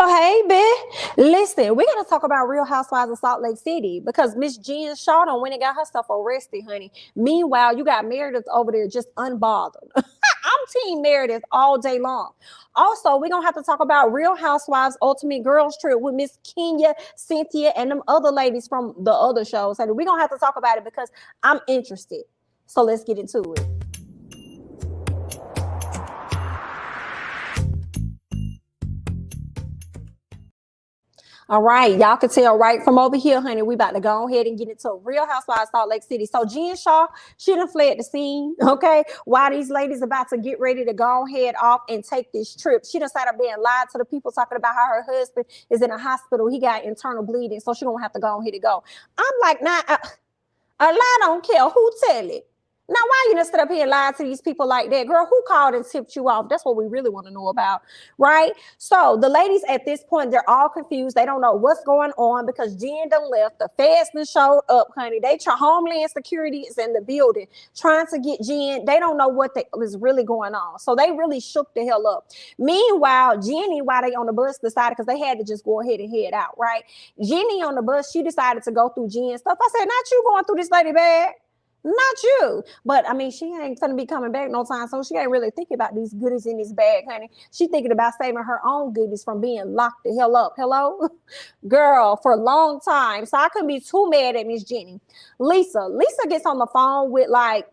So, hey, bitch, listen, we got to talk about Real Housewives of Salt Lake City because Miss Jen Shah done went and got herself arrested, honey. Meanwhile, you got Meredith over there just unbothered. I'm Team Meredith all day long. Also, we're going to have to talk about Real Housewives Ultimate Girls Trip with Miss Kenya, Cynthia, and them other ladies from the other shows. And we're going to have to talk about it because I'm interested. So let's get into it. All right, y'all can tell right from over here, honey, we about to go ahead and get into Real Housewives Salt Lake City. So Jen Shah, she done fled the scene, okay? While these ladies about to get ready to go ahead off and take this trip, she done started being lied to the people talking about how her husband is in a hospital. He got internal bleeding, so she gonna have to go ahead and go. I'm like, nah, a lie don't kill. Who tell it? Now, why you just sit up here and lie to these people like that? Girl, who called and tipped you off? That's what we really want to know about, right? So the ladies at this point, they're all confused. They don't know what's going on because Jen done left. The feds done showed up, honey. Homeland Security is in the building trying to get Jen. They don't know what is really going on. So they really shook the hell up. Meanwhile, Jenny, while they on the bus, decided, because they had to just go ahead and head out, right? Jenny on the bus, she decided to go through Jen's stuff. I said, not you going through this lady bag. Not you. But I mean, she ain't gonna be coming back no time, so she ain't really thinking about these goodies in this bag, honey. She thinking about saving her own goodies from being locked the hell up. Hello? Girl, for a long time. So I couldn't be too mad at Miss Jenny. Lisa gets on the phone with like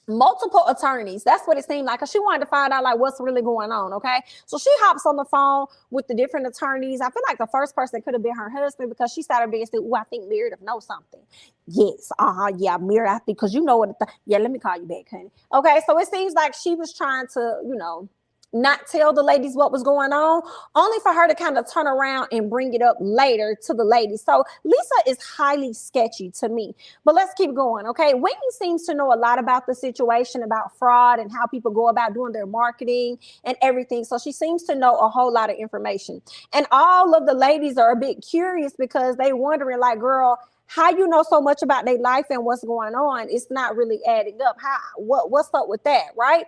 multiple attorneys. That's what it seemed like, because she wanted to find out like what's really going on. Okay, so she hops on the phone with the different attorneys. I feel like the first person could have been her husband, because she started being said, "Oh, I think Meredith knows something." Yes, yeah, Meredith, I think, because you know what. Yeah, let me call you back, honey. Okay, so it seems like she was trying to, not tell the ladies what was going on, only for her to kind of turn around and bring it up later to the ladies. So Lisa is highly sketchy to me, but let's keep going. Okay. Whitney seems to know a lot about the situation, about fraud and how people go about doing their marketing and everything. So she seems to know a whole lot of information, and all of the ladies are a bit curious because they wondering like, girl, how you know so much about their life and what's going on? It's not really adding up. What's up with that? Right.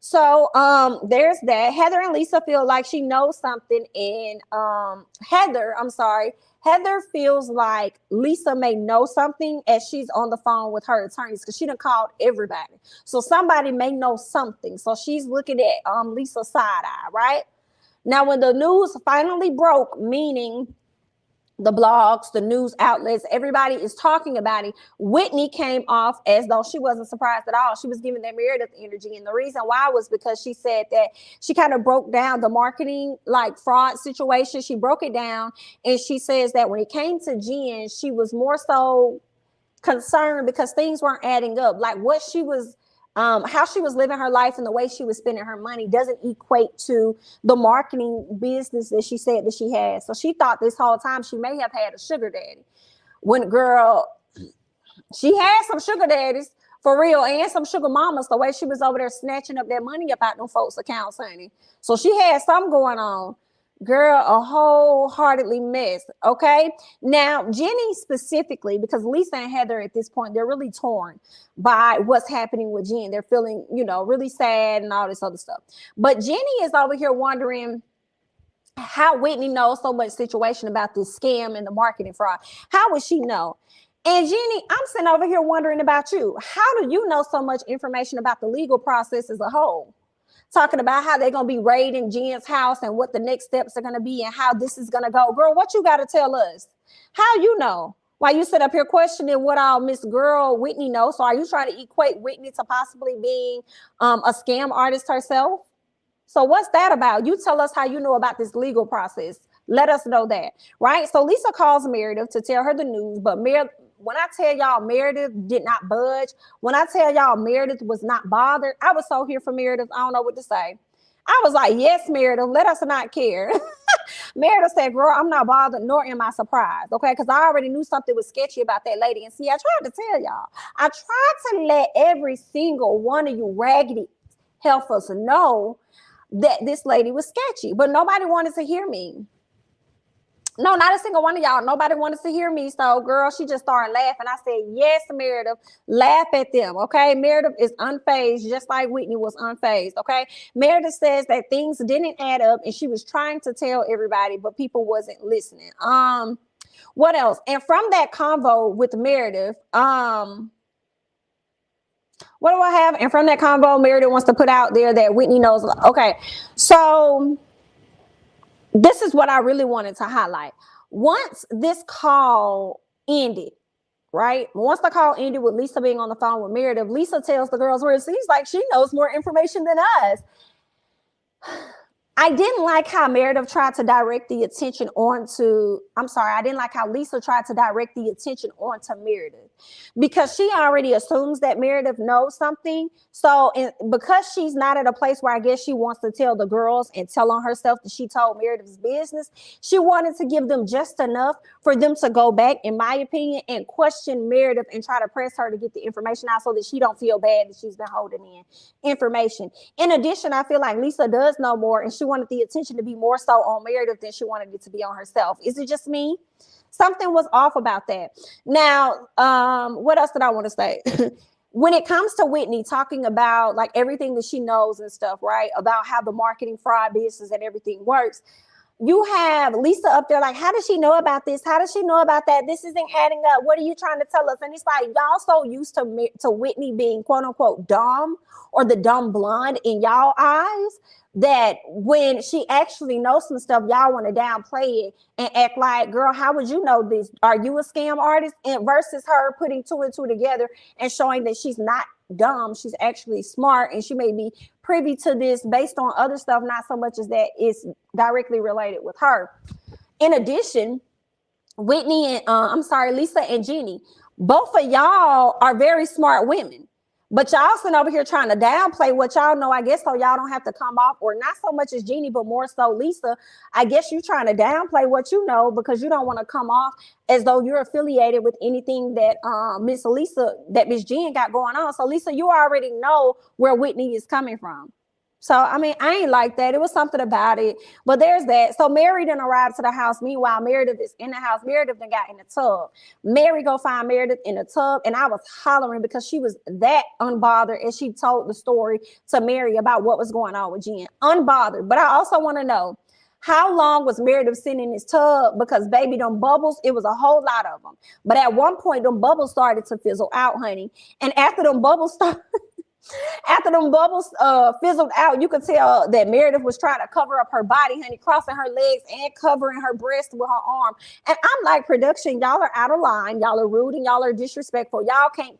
So there's that. Heather and Lisa feel like she knows something, and Heather feels like Lisa may know something as she's on the phone with her attorneys, because she done called everybody. So somebody may know something. So she's looking at Lisa's side eye, right? Now, when the news finally broke, meaning the blogs, the news outlets, everybody is talking about it, Whitney came off as though she wasn't surprised at all. She was giving that Meredith energy. And the reason why was because she said that she kind of broke down the marketing, like fraud situation. She broke it down. And she says that when it came to Jen, she was more so concerned because things weren't adding up. Like what she was, how she was living her life and the way she was spending her money doesn't equate to the marketing business that she said that she had. So she thought this whole time she may have had a sugar daddy. When girl, she had some sugar daddies for real, and some sugar mamas, the way she was over there snatching up that money up out them folks' accounts, honey. So she had something going on. Girl, a wholeheartedly mess. Okay. Now, Jenny specifically, because Lisa and Heather at this point, they're really torn by what's happening with Jen. They're feeling, really sad and all this other stuff. But Jenny is over here wondering how Whitney knows so much situation about this scam and the marketing fraud. How would she know? And Jenny, I'm sitting over here wondering about you. How do you know so much information about the legal process as a whole? Talking about how they're going to be raiding Jen's house and what the next steps are going to be and how this is going to go. Girl, what you got to tell us? How you know? Why you sit up here questioning what all Miss Girl Whitney knows? So are you trying to equate Whitney to possibly being a scam artist herself? So what's that about? You tell us how you know about this legal process. Let us know that, right? So Lisa calls Meredith to tell her the news, but when I tell y'all Meredith did not budge, when I tell y'all Meredith was not bothered, I was so here for Meredith, I don't know what to say. I was like, yes, Meredith, let us not care. Meredith said, girl, I'm not bothered, nor am I surprised, okay? Because I already knew something was sketchy about that lady. And see, I tried to tell y'all. I tried to let every single one of you raggedy heifers know that this lady was sketchy, but nobody wanted to hear me. No, not a single one of y'all. Nobody wanted to hear me. So, girl, she just started laughing. I said, yes, Meredith, laugh at them. Okay. Meredith is unfazed, just like Whitney was unfazed. Okay. Meredith says that things didn't add up and she was trying to tell everybody, but people wasn't listening. What else? And from that convo with Meredith, what do I have? And from that convo, Meredith wants to put out there that Whitney knows. Okay. So this is what I really wanted to highlight. Once this call ended, right? Once the call ended with Lisa being on the phone with Meredith, Lisa tells the girls where it seems like she knows more information than us. I didn't like how Meredith tried to direct the attention onto, I didn't like how Lisa tried to direct the attention onto Meredith because she already assumes that Meredith knows something. So because she's not at a place where I guess she wants to tell the girls and tell on herself that she told Meredith's business, she wanted to give them just enough for them to go back, in my opinion, and question Meredith and try to press her to get the information out so that she don't feel bad that she's been holding in information. In addition, I feel like Lisa does know more and she wanted the attention to be more so on Meredith than she wanted it to be on herself. Is it just me? Something was off about that. Now, what else did I want to say? When it comes to Whitney talking about like everything that she knows and stuff, right? About how the marketing fraud business and everything works. You have Lisa up there like, how does she know about this? How does she know about that? This isn't adding up. What are you trying to tell us? And it's like, y'all so used to Whitney being quote unquote dumb or the dumb blonde in y'all eyes that when she actually knows some stuff, y'all want to downplay it and act like, girl, how would you know this? Are you a scam artist? And versus her putting two and two together and showing that she's not dumb, she's actually smart, and she may be privy to this based on other stuff, not so much as that it's directly related with her. In addition, Whitney and Lisa and Jeannie, both of y'all are very smart women. But y'all sitting over here trying to downplay what y'all know, I guess, so y'all don't have to come off, or not so much as Jeannie, but more so Lisa. I guess you trying to downplay what you know because you don't want to come off as though you're affiliated with anything that Miss Jean got going on. So Lisa, you already know where Whitney is coming from. So, I mean, I ain't like that. It was something about it. But there's that. So Mary done arrived to the house. Meanwhile, Meredith is in the house. Meredith done got in the tub. Mary go find Meredith in the tub. And I was hollering because she was that unbothered as she told the story to Mary about what was going on with Jen. Unbothered. But I also want to know, how long was Meredith sitting in this tub? Because baby, them bubbles, it was a whole lot of them. But at one point, them bubbles started to fizzle out, honey. And after them bubbles started... After them bubbles fizzled out, you could tell that Meredith was trying to cover up her body, honey, crossing her legs and covering her breast with her arm. And I'm like, production, y'all are out of line. Y'all are rude and y'all are disrespectful. Y'all can't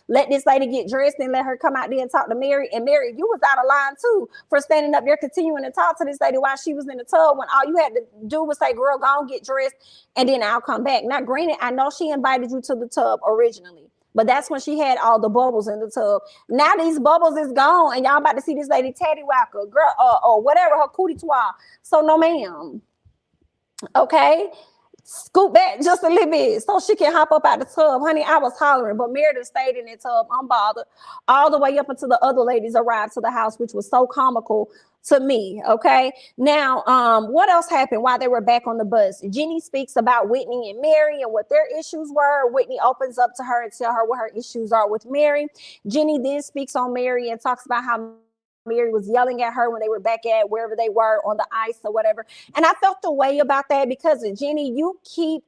let this lady get dressed and let her come out there and talk to Mary. And Mary, you was out of line too for standing up there continuing to talk to this lady while she was in the tub when all you had to do was say, girl, go on, get dressed, and then I'll come back. Now, granted, I know she invited you to the tub originally, but that's when she had all the bubbles in the tub. Now these bubbles is gone, and y'all about to see this lady tattywhacker, girl, or whatever, her cootie twat. So no, ma'am. Okay, scoot back just a little bit so she can hop up out the tub, honey. I was hollering, but Meredith stayed in the tub unbothered all the way up until the other ladies arrived to the house, which was so comical to me. Okay, now what else happened while they were back on the bus? Jenny speaks about Whitney and Mary and what their issues were. Whitney opens up to her and tell her what her issues are with Mary. Jenny then speaks on Mary and talks about how Mary was yelling at her when they were back at wherever they were on the ice or whatever. And I felt the way about that because Jenny, you keep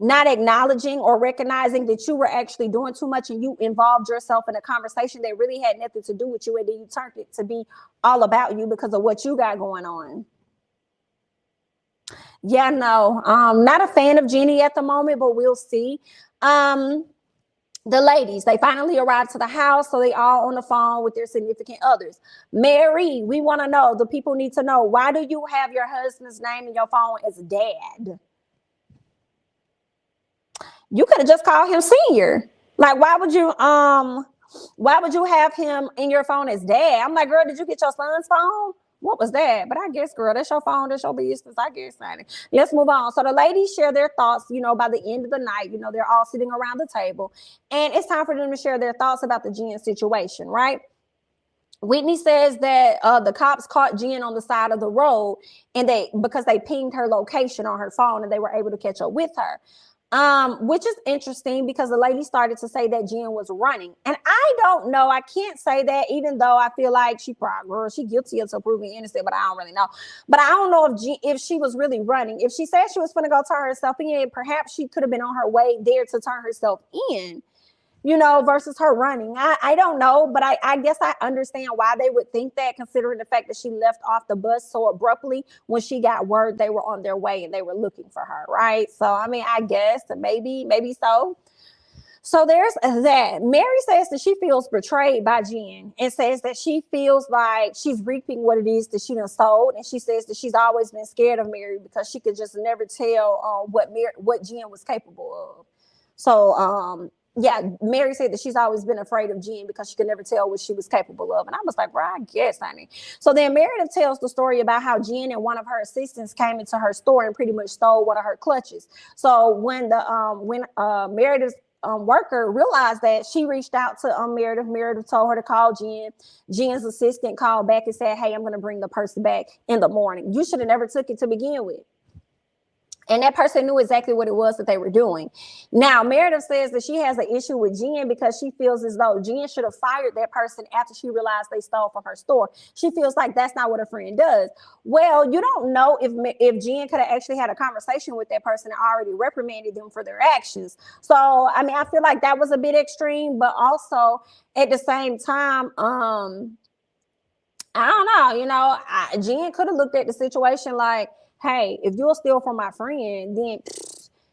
not acknowledging or recognizing that you were actually doing too much and you involved yourself in a conversation that really had nothing to do with you, and then you turned it to be all about you because of what you got going on. Yeah, no, not a fan of Jenny at the moment, but we'll see. The ladies, they finally arrived to the house, so they all on the phone with their significant others. Mary, we want to know, the people need to know, why do you have your husband's name in your phone as dad? You could have just called him Senior. Like, why would you have him in your phone as dad? I'm like, girl, did you get your son's phone? What was that? But I guess, girl, that's your phone, that's your business. I guess, honey. Let's move on. So the ladies share their thoughts, by the end of the night, they're all sitting around the table, and it's time for them to share their thoughts about the Jen situation, right? Whitney says that the cops caught Jen on the side of the road, and because they pinged her location on her phone, and they were able to catch up with her. Which is interesting because the lady started to say that Jen was running. And I don't know. I can't say that, even though I feel like she guilty until proven innocent, but I don't really know. But I don't know if she was really running. If she said she was going to go turn herself in, perhaps she could have been on her way there to turn herself in, versus her running. I don't know, but I guess I understand why they would think that, considering the fact that she left off the bus so abruptly when she got word they were on their way and they were looking for her, right? So, I mean, I guess maybe so. So there's that. Mary says that she feels betrayed by Jen and says that she feels like she's reaping what it is that she done sold. And she says that she's always been scared of Mary because she could just never tell what Jen was capable of. So, yeah, Mary said that she's always been afraid of Jen because she could never tell what she was capable of. And I was like, well, I guess, honey. So then Meredith tells the story about how Jen and one of her assistants came into her store and pretty much stole one of her clutches. So when Meredith's worker realized that, she reached out to Meredith. Meredith told her to call Jen. Jen's assistant called back and said, hey, I'm going to bring the person back in the morning. You should have never took it to begin with. And that person knew exactly what it was that they were doing. Now, Meredith says that she has an issue with Jen because she feels as though Jen should have fired that person after she realized they stole from her store. She feels like that's not what a friend does. Well, you don't know if Jen could have actually had a conversation with that person and already reprimanded them for their actions. So, I mean, I feel like that was a bit extreme, but also at the same time, I don't know, Jen could have looked at the situation like, hey, if you'll steal from my friend, then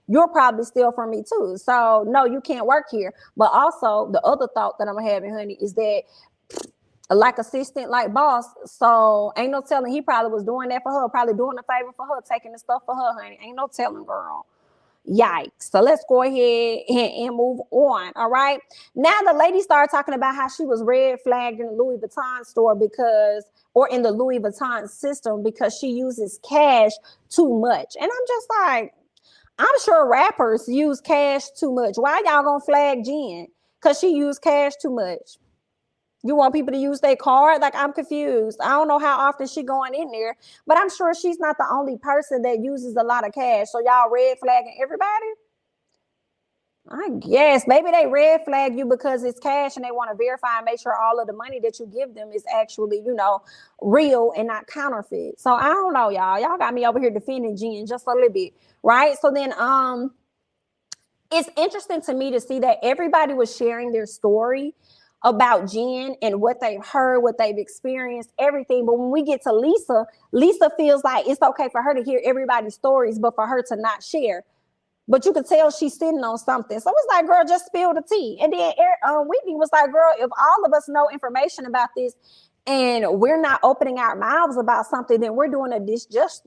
you'll probably steal from me too. So no, you can't work here. But also the other thought that I'm having, honey, is that like assistant, like boss. So ain't no telling, he probably was doing that for her, probably doing a favor for her, taking the stuff for her, honey. Ain't no telling, girl. Yikes. So let's go ahead and move on. All right. Now the lady started talking about how she was red flagged in the Louis Vuitton store or in the Louis Vuitton system because she uses cash too much. And I'm just like, I'm sure rappers use cash too much. Why y'all gonna flag Jen? Because she used cash too much. You want people to use their card? Like, I'm confused. I don't know how often she going in there, but I'm sure she's not the only person that uses a lot of cash. So y'all red flagging everybody? I guess maybe they red flag you because it's cash and they want to verify and make sure all of the money that you give them is actually, real and not counterfeit. So I don't know, y'all. Y'all got me over here defending Jen just a little bit, right? So then it's interesting to me to see that everybody was sharing their story about Jen and what they've heard, what they've experienced, everything. But when we get to Lisa feels like it's okay for her to hear everybody's stories, but for her to not share. But you could tell she's sitting on something. So it's like, girl, just spill the tea. And then Whitney was like, girl, if all of us know information about this and we're not opening our mouths about something, then we're doing injustice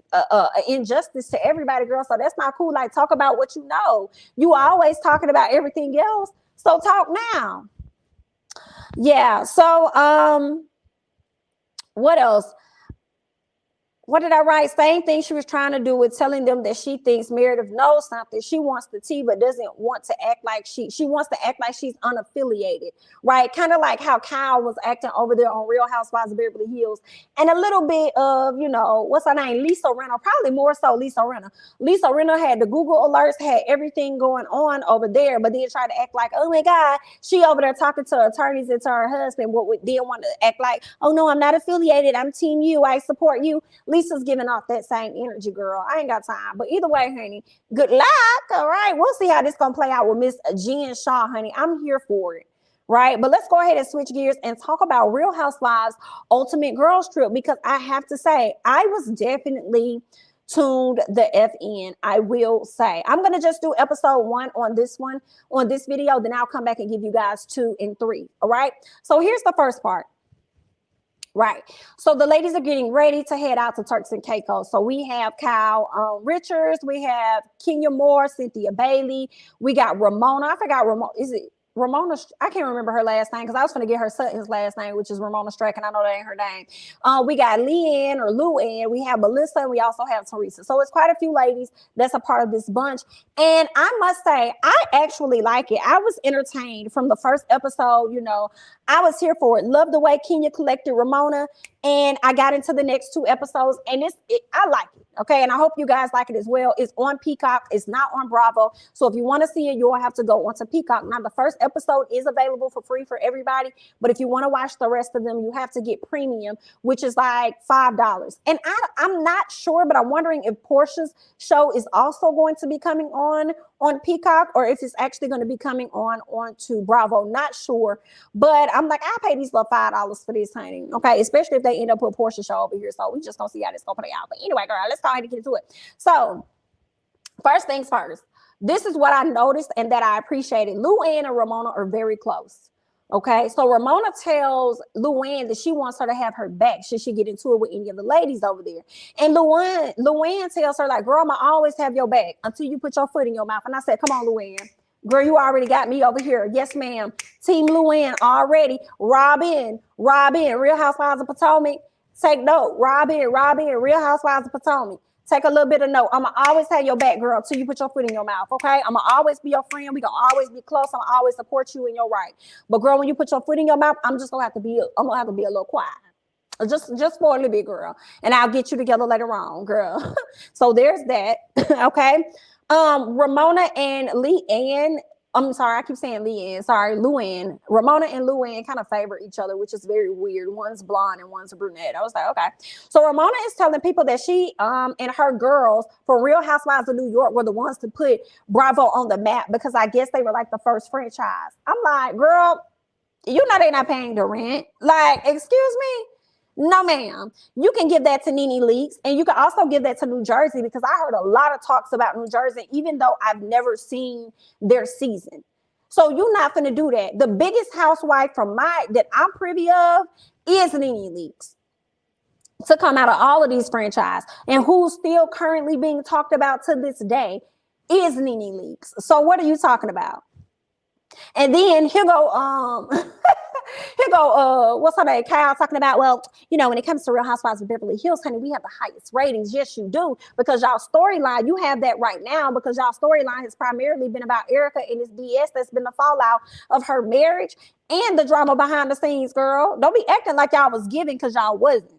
to everybody, girl. So that's not cool. Like, talk about what you know. You always talking about everything else. So talk now. Yeah. So what else? What did I write? Same thing she was trying to do with telling them that she thinks Meredith knows something. She wants the tea, but doesn't want to act like she wants to act like she's unaffiliated, right? Kind of like how Kyle was acting over there on Real Housewives of Beverly Hills. And a little bit of, what's her name? Lisa Rinna, probably more so Lisa Rinna. Lisa Rinna had the Google alerts, had everything going on over there, but then tried to act like, oh my God, she over there talking to attorneys and to her husband, didn't want to act like, oh no, I'm not affiliated. I'm Team You. I support you. Lisa's giving off that same energy, girl. I ain't got time. But either way, honey, good luck. All right. We'll see how this going to play out with Miss Jen Shah, honey. I'm here for it. Right. But let's go ahead and switch gears and talk about Real Housewives Ultimate Girls Trip, because I have to say, I was definitely tuned the F in. I will say, I'm going to just do episode 1 on this video. Then I'll come back and give you guys 2 and 3. All right. So here's the first part. Right. So the ladies are getting ready to head out to Turks and Caicos. So we have Kyle Richards. We have Kenya Moore, Cynthia Bailey. We got Ramona. I forgot Ramona. Is it Ramona, I can't remember her last name because I was going to get her Sutton's last name, which is Ramona Strack, and I know that ain't her name. We got Leanne or Luann. We have Melissa, and we also have Teresa. So it's quite a few ladies that's a part of this bunch. And I must say, I actually like it. I was entertained from the first episode. You know, I was here for it. Love the way Kenya collected Ramona, and I got into the next 2 episodes, and I like it. Okay, and I hope you guys like it as well. It's on Peacock. It's not on Bravo. So if you want to see it, you'll have to go onto Peacock. Now, the first episode is available for free for everybody. But if you want to watch the rest of them, you have to get premium, which is like $5. And I'm not sure, but I'm wondering if Portia's show is also going to be coming on Peacock, or if it's actually going to be coming onto Bravo. Not sure. But I'm like, I'll pay these little $5 for this, honey. Okay, especially if they end up with Portia show over here. So we just gonna see how this gonna play out. But anyway, girl, let's go ahead and get into it. So first things first, this is what I noticed and that I appreciated. Luann and Ramona are very close. Okay, so Ramona tells Luann that she wants her to have her back should she get into it with any of the ladies over there. And Luann tells her, like, girl, I'ma always have your back until you put your foot in your mouth. And I said, come on, Luann. Girl, you already got me over here. Yes, ma'am. Team Luann already. Robin, Real Housewives of Potomac. Take note. Robin, Real Housewives of Potomac. Take a little bit of note. I'ma always have your back, girl, till you put your foot in your mouth, okay? I'ma always be your friend. We gonna always be close. I'ma always support you in your right. But girl, when you put your foot in your mouth, I'm gonna have to be a little quiet. Just for a little bit, girl. And I'll get you together later on, girl. So there's that. Okay. Ramona and Leanne. I'm sorry, I keep saying Leanne. Sorry, Luann. Ramona and Luann kind of favor each other, which is very weird. One's blonde and one's a brunette. I was like, okay. So Ramona is telling people that she and her girls for Real Housewives of New York were the ones to put Bravo on the map because I guess they were like the first franchise. I'm like, girl, you know they're not paying the rent. Like, excuse me? No, ma'am. You can give that to Nene Leakes, and you can also give that to New Jersey because I heard a lot of talks about New Jersey, even though I've never seen their season. So you're not going to do that. The biggest housewife that I'm privy of is Nene Leakes to come out of all of these franchises, and who's still currently being talked about to this day is Nene Leakes. So what are you talking about? And then here go what's her name? Kyle talking about, well, you know, when it comes to Real Housewives of Beverly Hills, honey, we have the highest ratings. Yes, you do, because y'all storyline, you have that right now because y'all storyline has primarily been about Erica and this BS that's been the fallout of her marriage and the drama behind the scenes, girl. Don't be acting like y'all was giving because y'all wasn't.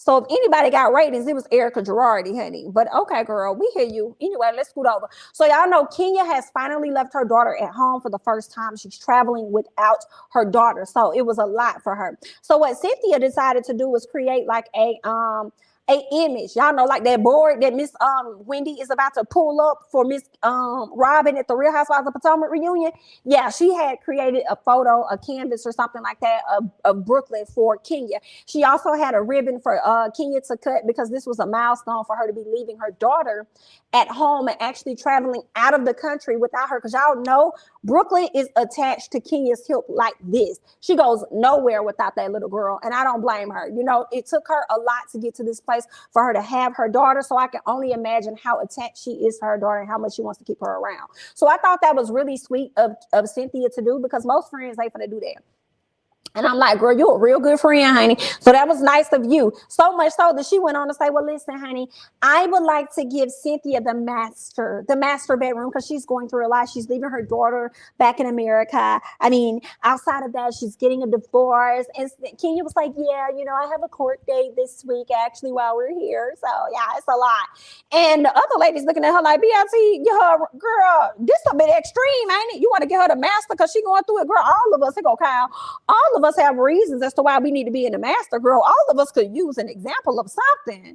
So if anybody got ratings, it was Erica Girardi, honey. But okay, girl, we hear you. Anyway, let's scoot over. So y'all know Kenya has finally left her daughter at home for the first time. She's traveling without her daughter. So it was a lot for her. So what Cynthia decided to do was create like a image. Y'all know, like that board that Miss Wendy is about to pull up for Miss Robin at the Real Housewives of Potomac reunion. Yeah, she had created a photo, a canvas or something like that of Brooklyn for Kenya. She also had a ribbon for Kenya to cut because this was a milestone for her to be leaving her daughter at home and actually traveling out of the country without her. Because y'all know Brooklyn is attached to Kenya's hip like this. She goes nowhere without that little girl, and I don't blame her. You know, it took her a lot to get to this place for her to have her daughter, so I can only imagine how attached she is to her daughter and how much she wants to keep her around. So I thought that was really sweet of Cynthia to do, because most friends ain't gonna do that. And I'm like, girl, you're a real good friend, honey. So that was nice of you. So much so that she went on to say, well, listen, honey, I would like to give Cynthia the master bedroom because she's going through a lot. She's leaving her daughter back in America. I mean, outside of that, she's getting a divorce. And Kenya was like, yeah, you know, I have a court date this week, actually, while we're here. So, yeah, it's a lot. And the other lady's looking at her like, BLT, girl, this a bit extreme, ain't it? You want to get her the master because she going through it? Girl, all of us, here go Kyle, all of us have reasons as to why we need to be in the master, girl. All of us could use an example of something,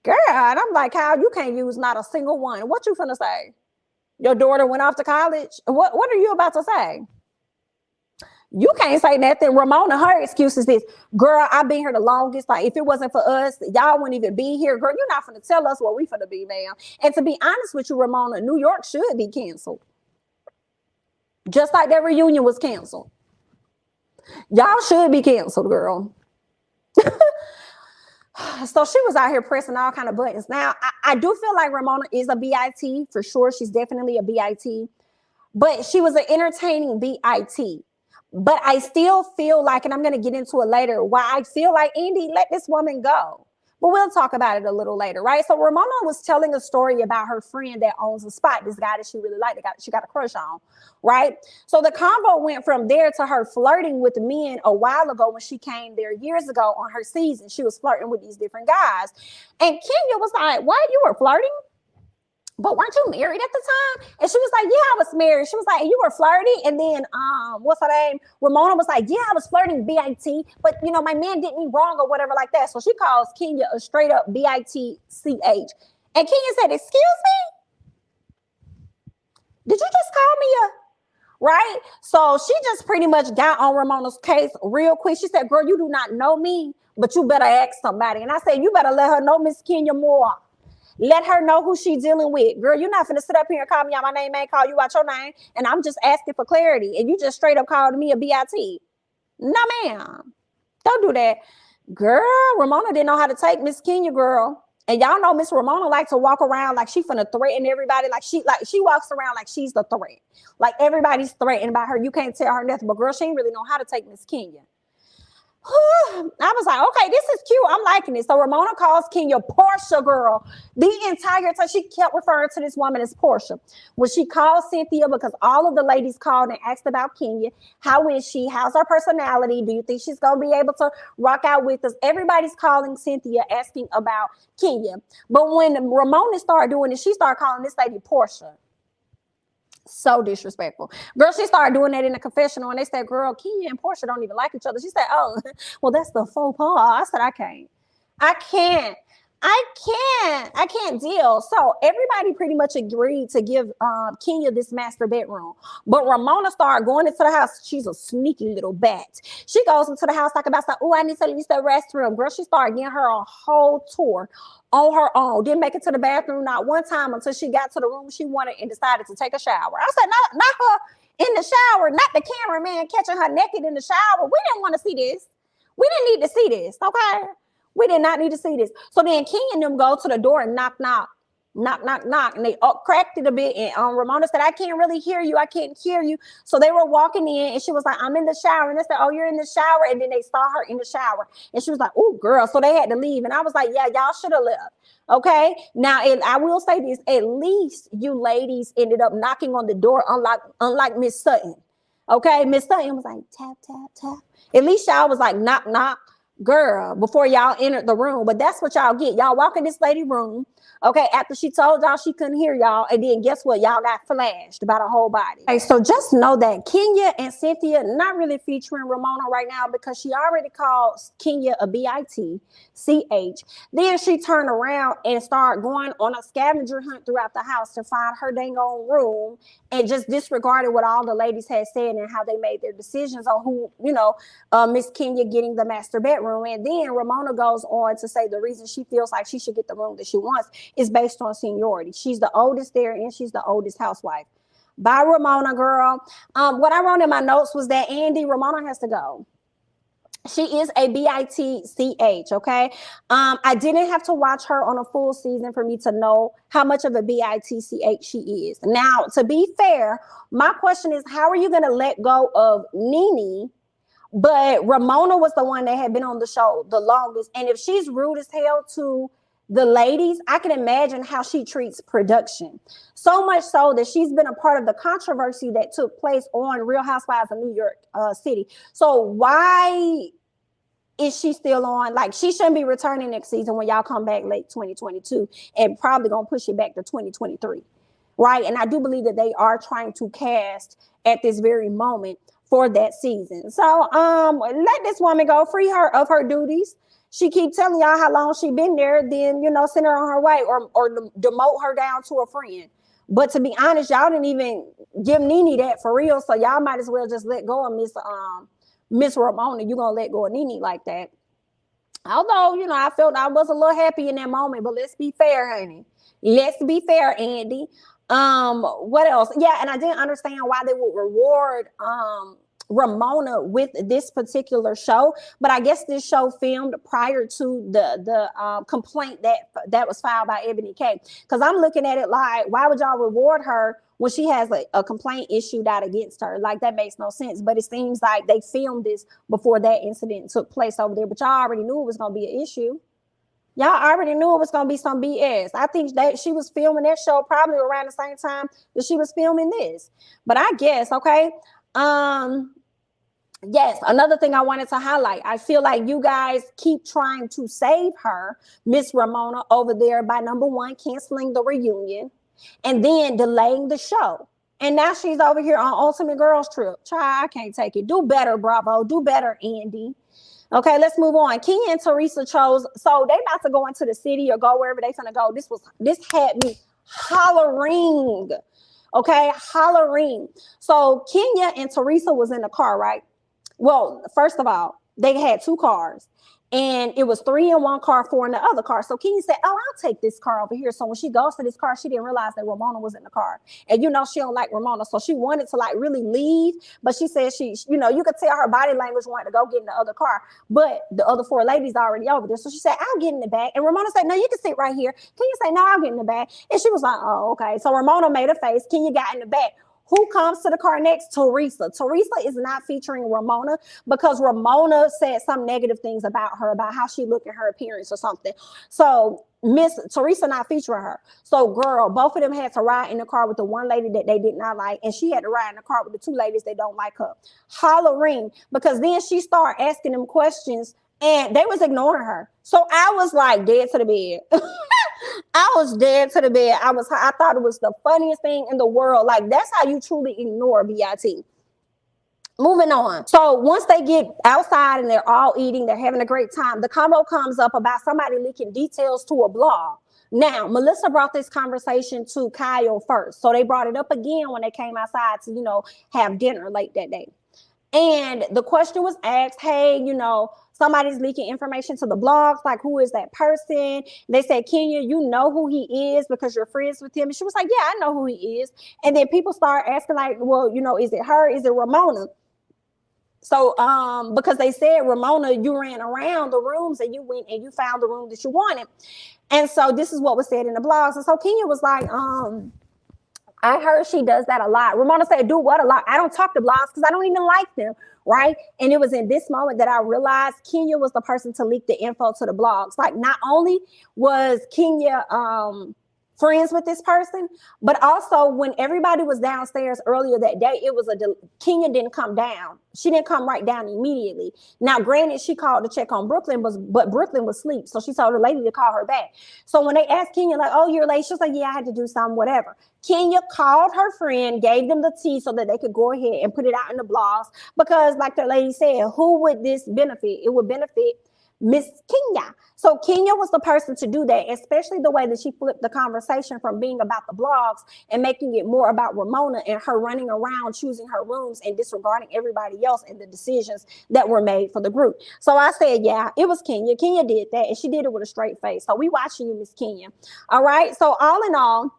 girl. And I'm like, Kyle, you can't use not a single one. What you finna say? Your daughter went off to college? What are you about to say? You can't say nothing. Ramona, her excuse is this, girl, I've been here the longest. Like, if it wasn't for us, y'all wouldn't even be here. Girl, you're not finna tell us what we finna be now. And to be honest with you, Ramona, New York should be canceled. Just like that reunion was canceled. Y'all should be canceled, girl. So she was out here pressing all kind of buttons. Now, I do feel like Ramona is a BIT for sure. She's definitely a BIT. but she was an entertaining BIT. But I still feel like, and I'm going to get into it later, why I feel like, Andy, let this woman go. But we'll talk about it a little later, right? So Ramona was telling a story about her friend that owns a spot, this guy that she really liked, she got a crush on, right? So the convo went from there to her flirting with men a while ago when she came there years ago on her season. She was flirting with these different guys. And Kenya was like, what, you were flirting? But weren't you married at the time? And she was like, yeah, I was married. She was like, and you were flirting? And then, what's her name? Ramona was like, yeah, I was flirting, BIT. But, you know, my man did me wrong or whatever like that. So she calls Kenya a straight up BITCH. And Kenya said, excuse me? Did you just call me a... Right? So she just pretty much got on Ramona's case real quick. She said, girl, you do not know me, but you better ask somebody. And I said, you better let her know Miss Kenya more. Let her know who she's dealing with. Girl, you're not finna sit up here and call me out my name, ain't call you out your name. And I'm just asking for clarity. And you just straight up called me a BIT. No, ma'am. Don't do that. Girl, Ramona didn't know how to take Miss Kenya, girl. And y'all know Miss Ramona likes to walk around like she finna threaten everybody. Like she walks around like she's the threat. Like everybody's threatened by her. You can't tell her nothing. But girl, she ain't really know how to take Miss Kenya. I was like, okay, this is cute. I'm liking it. So Ramona calls Kenya Portia, girl. The entire time she kept referring to this woman as Portia. When she called Cynthia, because all of the ladies called and asked about Kenya. How is she? How's her personality? Do you think she's going to be able to rock out with us? Everybody's calling Cynthia, asking about Kenya. But when Ramona started doing it, she started calling this lady Portia. So disrespectful. Girl, she started doing that in the confessional and they said, girl, Kenya and Portia don't even like each other. She said, oh, well, that's the faux pas. I said, I can't deal. So everybody pretty much agreed to give Kenya this master bedroom. But Ramona started going into the house. She's a sneaky little bat. She goes into the house talking about, oh, I need to use the restroom. Girl, she started getting her a whole tour on her own. Didn't make it to the bathroom not one time until she got to the room she wanted and decided to take a shower. I said, not her in the shower, not the cameraman catching her naked in the shower. We didn't want to see this. We didn't need to see this, okay? We did not need to see this. So then Kenya and them go to the door and knock. And they cracked it a bit. And Ramona said, I can't really hear you. I can't hear you. So they were walking in and she was like, I'm in the shower. And they said, oh, you're in the shower. And then they saw her in the shower. And she was like, oh, girl. So they had to leave. And I was like, yeah, y'all should have left. Okay. Now, and I will say this, at least you ladies ended up knocking on the door, unlike Miss Sutton. Okay. Miss Sutton was like, tap, tap, tap. At least y'all was like, knock, knock. Girl, before y'all entered the room. But that's what y'all get. Y'all walk in this lady room, okay, after she told y'all she couldn't hear y'all, and then guess what? Y'all got flashed by the whole body. Okay, so just know that Kenya and Cynthia not really featuring Ramona right now because she already called Kenya a BITCH. Then she turned around and started going on a scavenger hunt throughout the house to find her dang own room and just disregarded what all the ladies had said and how they made their decisions on who, Miss Kenya getting the master bedroom. And then Ramona goes on to say the reason she feels like she should get the room that she wants is based on seniority. She's the oldest there and she's the oldest housewife. Bye, Ramona, girl. What I wrote in my notes was that Andy, Ramona has to go. She is a BITCH, okay? I didn't have to watch her on a full season for me to know how much of a BITCH she is. Now, to be fair, my question is, how are you going to let go of Nene? But Ramona was the one that had been on the show the longest. And if she's rude as hell to the ladies, I can imagine how she treats production. So much so that she's been a part of the controversy that took place on Real Housewives of New York City. So why is she still on? Like, she shouldn't be returning next season when y'all come back late 2022 and probably going to push it back to 2023. Right? And I do believe that they are trying to cast at this very moment for that season. So let this woman go, free her of her duties. She keep telling y'all how long she been there, then, send her on her way or demote her down to a friend. But to be honest, y'all didn't even give Nene that for real. So y'all might as well just let go of Miss Ramona. You're going to let go of Nene like that. Although, I felt I was a little happy in that moment, but let's be fair, honey. Let's be fair, Andy. What else? Yeah, and I didn't understand why they would reward Ramona with this particular show, but I guess this show filmed prior to the complaint that was filed by Ebony K. Because I'm looking at it like, why would y'all reward her when she has a complaint issued out against her? Like, that makes no sense. But it seems like they filmed this before that incident took place over there. But y'all already knew it was going to be an issue. Y'all already knew it was going to be some BS. I think that she was filming that show probably around the same time that she was filming this. But I guess, okay. Yes, another thing I wanted to highlight. I feel like you guys keep trying to save her, Miss Ramona, over there by, number one, canceling the reunion and then delaying the show. And now she's over here on Ultimate Girls Trip. Try, I can't take it. Do better, Bravo. Do better, Andy. Okay, let's move on. Kenya and Teresa chose, so they about to go into the city or go wherever they finna go. This had me hollering. Okay, hollering. So Kenya and Teresa was in the car, right? Well, first of all, they had 2 cars. And it was 3 in one car, 4 in the other car. So Kenya said, oh, I'll take this car over here. So when she goes to this car, she didn't realize that Ramona was in the car. And, you know, she don't like Ramona. So she wanted to, like, really leave. But she said you know, you could tell her body language wanted to go get in the other car. But the other 4 ladies already over there. So she said, I'll get in the back. And Ramona said, no, you can sit right here. Kenya said, no, I'll get in the back. And she was like, oh, okay. So Ramona made a face. Kenya got in the back. Who comes to the car next? Teresa. Teresa is not featuring Ramona because Ramona said some negative things about her, about how she looked in her appearance or something. So Miss Teresa not featuring her. So girl, both of them had to ride in the car with the one lady that they did not like, and she had to ride in the car with the 2 ladies that don't like her. Hollering, because then she started asking them questions and they was ignoring her. So I was like dead to the bed. I was dead to the bed. I thought it was the funniest thing in the world. Like, that's how you truly ignore BIT. Moving on. So once they get outside and they're all eating, they're having a great time, the combo comes up about somebody leaking details to a blog. Now, Melissa brought this conversation to Kyle first. So they brought it up again when they came outside to, you know, have dinner late that day. And the question was asked, hey, you know, somebody's leaking information to the blogs. Like, who is that person? They said, Kenya, you know who he is because you're friends with him. And she was like, yeah, I know who he is. And then people start asking, like, well, you know, is it her? Is it Ramona? So, because they said, Ramona, you ran around the rooms and you went and you found the room that you wanted. And so this is what was said in the blogs. And so Kenya was like, I heard she does that a lot. Ramona said, do what a lot? I don't talk to blogs because I don't even like them, right? And it was in this moment that I realized Kenya was the person to leak the info to the blogs. Like, not only was Kenya friends with this person, but also when everybody was downstairs earlier that day, it was Kenya didn't come down. She didn't come right down immediately. Now, granted, she called to check on Brooklyn, but Brooklyn was asleep. So she told the lady to call her back. So when they asked Kenya, like, oh, you're late, she was like, yeah, I had to do something, whatever. Kenya called her friend, gave them the tea so that they could go ahead and put it out in the blogs. Because like the lady said, who would this benefit? It would benefit Miss Kenya. So Kenya was the person to do that, especially the way that she flipped the conversation from being about the blogs and making it more about Ramona and her running around, choosing her rooms and disregarding everybody else and the decisions that were made for the group. So I said, yeah, it was Kenya. Kenya did that, and she did it with a straight face. So we watching you, Miss Kenya. All right. So all in all,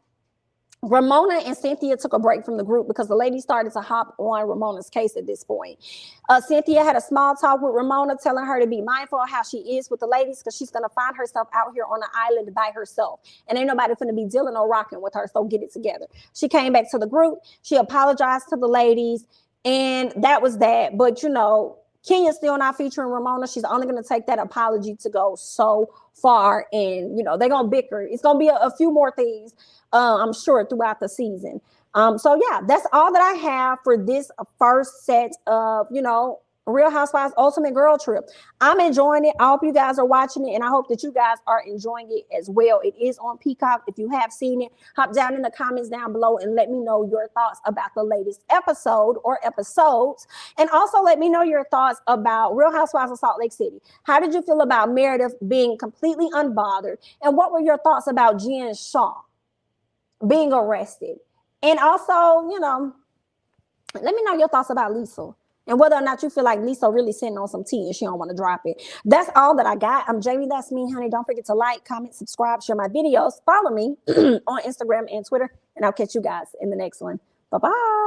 Ramona and Cynthia took a break from the group because the lady started to hop on Ramona's case at this point. Cynthia had a small talk with Ramona, telling her to be mindful of how she is with the ladies because she's going to find herself out here on an island by herself. And ain't nobody finna be dealing or rocking with her, so get it together. She came back to the group. She apologized to the ladies, and that was that. But, you know, Kenya's still not featuring Ramona. She's only going to take that apology to go so far, and, you know, they're going to bicker. It's going to be a few more things, I'm sure, throughout the season. So yeah, that's all that I have for this first set of, you know, Real Housewives Ultimate Girl Trip. I'm enjoying it. I hope you guys are watching it, and I hope that you guys are enjoying it as well. It is on Peacock. If you have seen it, hop down in the comments down below and let me know your thoughts about the latest episode or episodes. And also let me know your thoughts about Real Housewives of Salt Lake City. How did you feel about Meredith being completely unbothered? And what were your thoughts about Jen Shah being arrested? And also, you know, let me know your thoughts about Lisa and whether or not you feel like Lisa really sitting on some tea and she don't want to drop it. That's all that I got. I'm Jamie. That's me, honey. Don't forget to like, comment, subscribe, share my videos. Follow me on Instagram and Twitter, and I'll catch you guys in the next one. Bye-bye.